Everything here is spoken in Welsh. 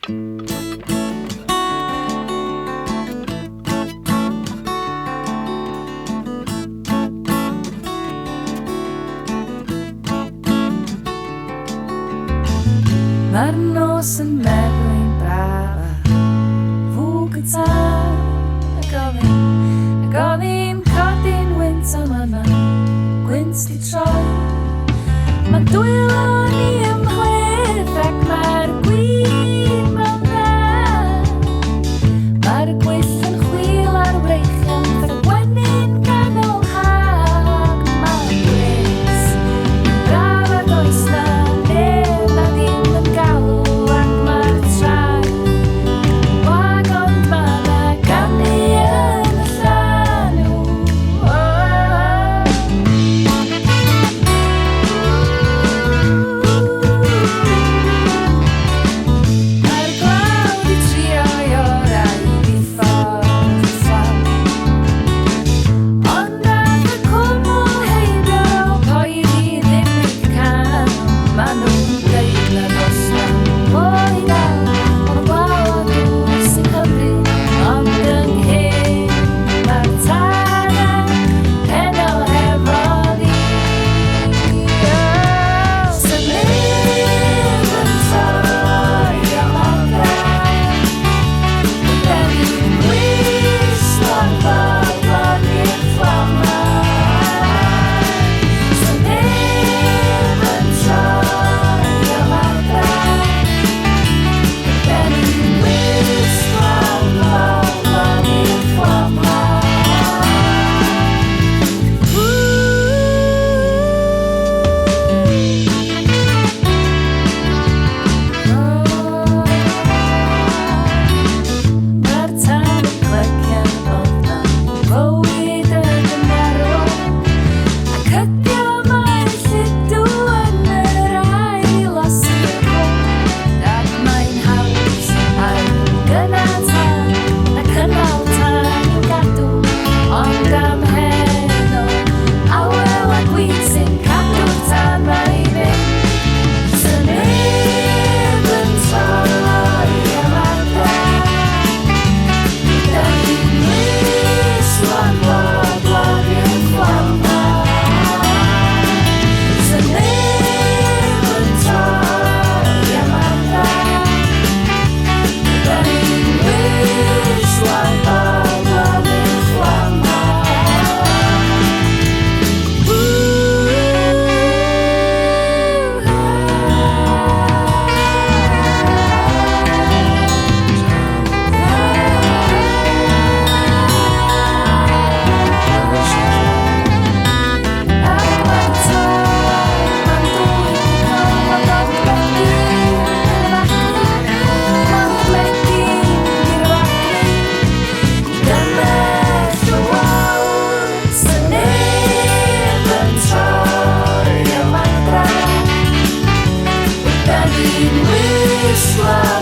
Mae'r nos yn meddwl i'n braf fw gyda y gofyn codi'n wynt am yma gwynt di troi Mae dwylo ni ymhlith ac mae'r gwir mewn dda Mae'r gwyll yn chwil ar wreichian fy'r gwenyn ganol hag Mae'r gwrs braf a does na neb a ddim yn galw ac mae'r traed wag ond mae na ganu yn y llanw Mae'r glaw di trio i orau i ffordd y fflam Ond nath y cwmwl heibio poeri ddim i'ch can Ma' nhw'n deud na dos na mwy dal Ond y glaw o ddŵr sy'n hyfru Ond ynghyn mae'r tân heno hefo ni Sy'n mynd yn troi am adra Then ni'n wislo'n bobl i'r fflamau Sy'n mynd yn troi am adra Then ni'n wislo'n bobl i'r fflamau Mae'r tân yn clycian ond na fywyd yn marw Ac ydio mae'n lludw yn yr ail os yw'r cwm Ac mae'n haws ar gynnal tân ac cynnal tân i'w gadw Ond am heno awel a gwyd sy'n cadw'r tân mae fynd Sy'n mynd yn troi am adra Dan ni'n wislo'n bobl i'r fflamau Sy'n mynd yn troi am adra Dan ni'n wislo'n bobl i'r fflamau Slow